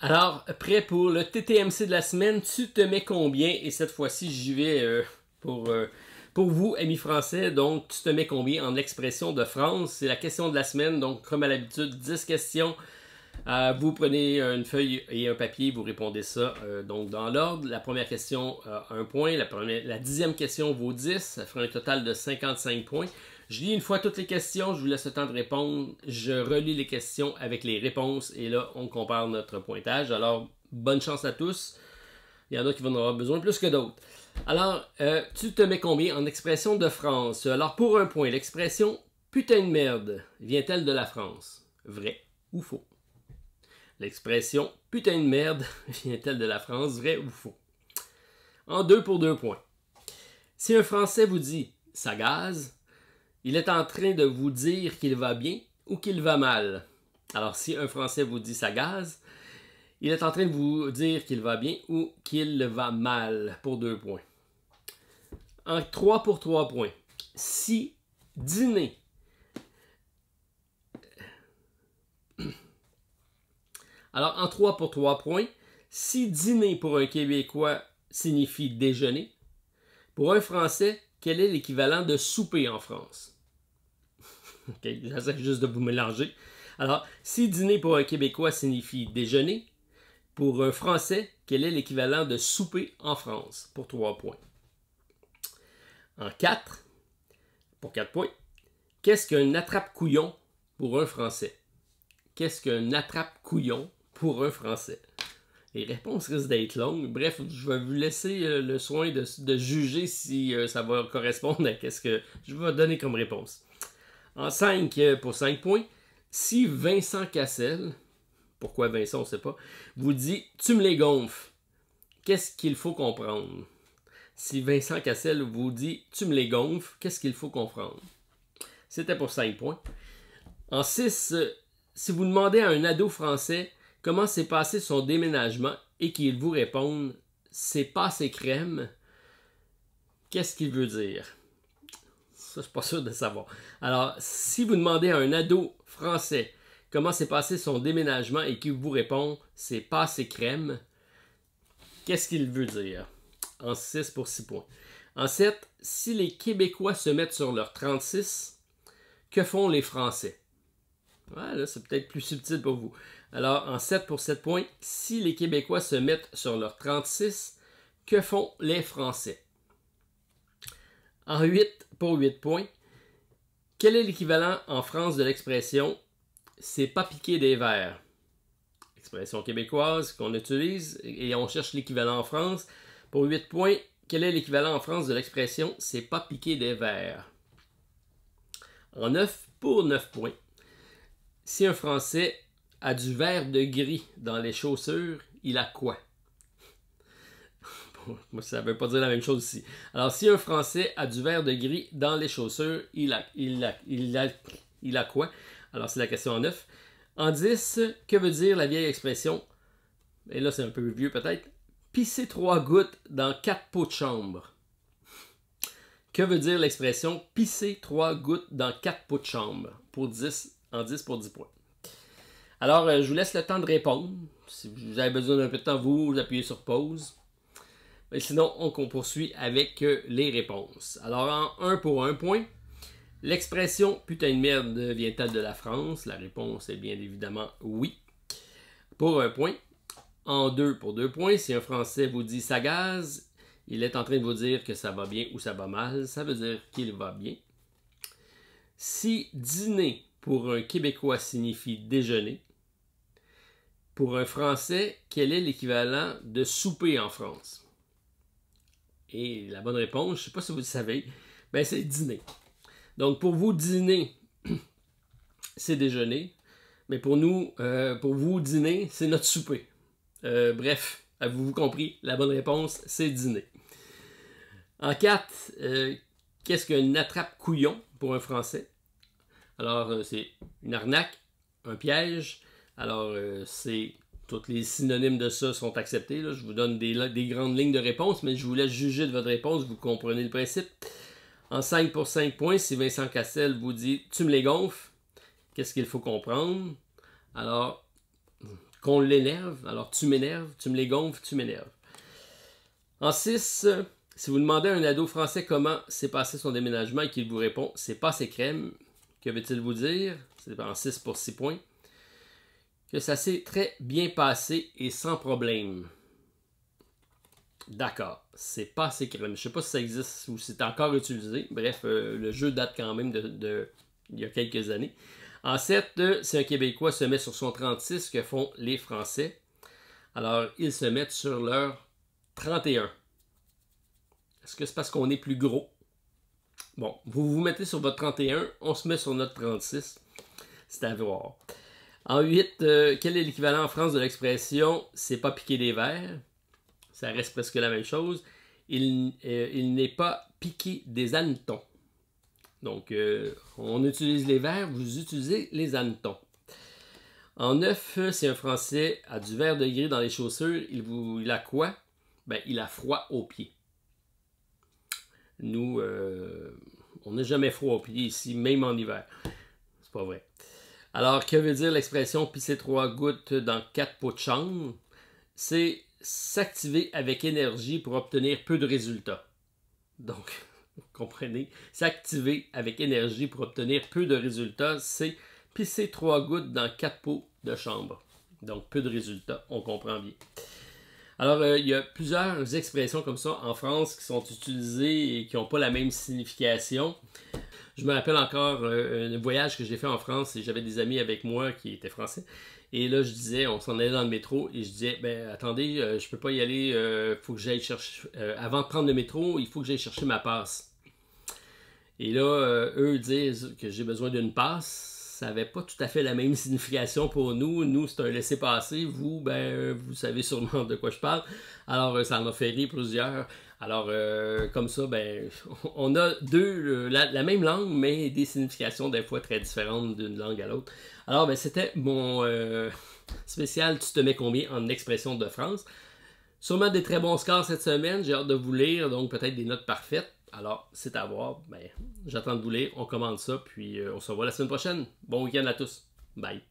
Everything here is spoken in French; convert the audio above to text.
Alors, prêt pour le TTMC de la semaine, tu te mets combien? Et cette fois-ci, j'y vais pour vous, amis français. Donc, tu te mets combien en expression de France? C'est la question de la semaine. Donc, comme à l'habitude, 10 questions. Vous prenez une feuille et un papier, vous répondez ça donc dans l'ordre. La première question, 1 point. La 10e question vaut 10. Ça fera un total de 55 points. Je lis une fois toutes les questions, je vous laisse le temps de répondre. Je relis les questions avec les réponses et là, on compare notre pointage. Alors, bonne chance à tous. Il y en a qui vont en avoir besoin plus que d'autres. Alors, tu te mets combien en expression de France? Alors, pour 1 point, l'expression « putain de merde » vient-elle de la France? Vrai ou faux? L'expression « putain de merde » vient-elle de la France? Vrai ou faux? En 2 pour 2 points. Si un Français vous dit « ça gaze », il est en train de vous dire qu'il va bien ou qu'il va mal. Alors, si un Français vous dit « ça gaze », il est en train de vous dire qu'il va bien ou qu'il va mal pour 2 points. En 3 pour 3 points. Si dîner... Alors, en 3 pour 3 points, si dîner pour un Québécois signifie déjeuner, pour un Français, quel est l'équivalent de souper en France? Ok, j'essaie juste de vous mélanger. Alors, si dîner pour un Québécois signifie déjeuner, pour un Français, quel est l'équivalent de souper en France? Pour 3 points. En 4, pour 4 points, qu'est-ce qu'un attrape-couillon pour un Français? Qu'est-ce qu'un attrape-couillon pour un Français? Les réponses risquent d'être longues. Bref, je vais vous laisser le soin de juger si ça va correspondre à ce que je vais donner comme réponse. En 5 pour 5 points, si Vincent Cassel, pourquoi Vincent on ne sait pas, vous dit « tu me les gonfles », qu'est-ce qu'il faut comprendre? Si Vincent Cassel vous dit « tu me les gonfles », qu'est-ce qu'il faut comprendre? C'était pour 5 points. En 6, si vous demandez à un ado français comment s'est passé son déménagement et qu'il vous réponde « c'est passé crème », qu'est-ce qu'il veut dire? Ça, je suis pas sûr de savoir. Alors, si vous demandez à un ado français comment s'est passé son déménagement et qu'il vous répond « c'est passé crème », qu'est-ce qu'il veut dire? En 6 pour 6 points. En 7, si les Québécois se mettent sur leur 36, que font les Français? Ouais, là, c'est peut-être plus subtil pour vous. Alors, en 7 pour 7 points, si les Québécois se mettent sur leur 36, que font les Français? En 8 pour 8 points, quel est l'équivalent en France de l'expression « c'est pas piquer des verres » ? Expression québécoise qu'on utilise et on cherche l'équivalent en France. Pour 8 points, quel est l'équivalent en France de l'expression « c'est pas piquer des verres » ? En 9 pour 9 points, si un Français a du vert de gris dans les chaussures, il a quoi? Moi, ça ne veut pas dire la même chose ici. Alors, si un Français a du vert de gris dans les chaussures, il a quoi? Alors, c'est la question en 9. En 10, que veut dire la vieille expression? Et là, c'est un peu vieux peut-être. Pisser 3 gouttes dans 4 pots de chambre. Que veut dire l'expression pisser 3 gouttes dans 4 pots de chambre? En 10 pour 10 points. Alors, je vous laisse le temps de répondre. Si vous avez besoin d'un peu de temps, vous appuyez sur pause. Mais sinon, on poursuit avec les réponses. Alors, en 1 pour 1 point, l'expression « putain de merde » vient-elle de la France? La réponse est bien évidemment oui. Pour 1 point. En 2 pour 2 points, si un Français vous dit « ça gaze », il est en train de vous dire que ça va bien ou ça va mal. Ça veut dire qu'il va bien. Si dîner pour un Québécois signifie déjeuner, pour un Français, quel est l'équivalent de souper en France? Et la bonne réponse, je ne sais pas si vous le savez, ben c'est dîner. Donc pour vous, dîner, c'est déjeuner. Mais pour nous, pour vous, dîner, c'est notre souper. Bref, avez-vous compris? La bonne réponse, c'est dîner. En 4, qu'est-ce qu'un attrape-couillon pour un Français? Alors, c'est une arnaque, un piège. Alors, c'est... Tous les synonymes de ça sont acceptés. Là. Je vous donne des grandes lignes de réponse, mais je vous laisse juger de votre réponse. Vous comprenez le principe. En 5 pour 5 points, si Vincent Cassel vous dit « tu me les gonfles », qu'est-ce qu'il faut comprendre? Alors, qu'on l'énerve. Alors, tu m'énerves, tu me les gonfles, tu m'énerves. En 6, si vous demandez à un ado français comment s'est passé son déménagement et qu'il vous répond « c'est pas assez crème », que veut-il vous dire? C'est en 6 pour 6 points. Que ça s'est très bien passé et sans problème. D'accord, c'est pas assez crème. Je ne sais pas si ça existe ou si c'est encore utilisé. Bref, le jeu date quand même de il y a quelques années. En 7, si un Québécois se met sur son 36, que font les Français? Alors, ils se mettent sur leur 31. Est-ce que c'est parce qu'on est plus gros? Bon, vous vous mettez sur votre 31, on se met sur notre 36. C'est à voir. En 8, quel est l'équivalent en France de l'expression « c'est pas piquer des verres » ? Ça reste presque la même chose. Il n'est pas piqué des hannetons. Donc, on utilise les verres, vous utilisez les hannetons. En 9, si un Français a du vert de gris dans les chaussures, il a quoi? Ben, il a froid aux pieds. Nous, on n'a jamais froid aux pieds ici, même en hiver. C'est pas vrai. Alors, que veut dire l'expression « pisser 3 gouttes dans 4 pots de chambre » ? C'est s'activer avec énergie pour obtenir peu de résultats. Donc, vous comprenez, s'activer avec énergie pour obtenir peu de résultats, c'est pisser 3 gouttes dans 4 pots de chambre. Donc, peu de résultats, on comprend bien. Alors, il y a plusieurs expressions comme ça en France qui sont utilisées et qui n'ont pas la même signification. Je me rappelle encore un voyage que j'ai fait en France et j'avais des amis avec moi qui étaient français. Et là, je disais, on s'en allait dans le métro et je disais, ben attendez, je peux pas y aller, faut que j'aille chercher, avant de prendre le métro, il faut que j'aille chercher ma passe. Et là, eux disent que j'ai besoin d'une passe. Ça n'avait pas tout à fait la même signification pour nous. Nous, c'est un laissez-passer. Vous, ben, vous savez sûrement de quoi je parle. Alors, ça en a fait rire plusieurs. Alors, comme ça, ben, on a la même langue, mais des significations des fois très différentes d'une langue à l'autre. Alors, ben, c'était mon spécial « Tu te mets combien » en expression de France. Sûrement des très bons scores cette semaine. J'ai hâte de vous lire, donc peut-être des notes parfaites. Alors, c'est à voir. Ben, j'attends de vous lire. On commande ça, puis on se revoit la semaine prochaine. Bon week-end à tous. Bye.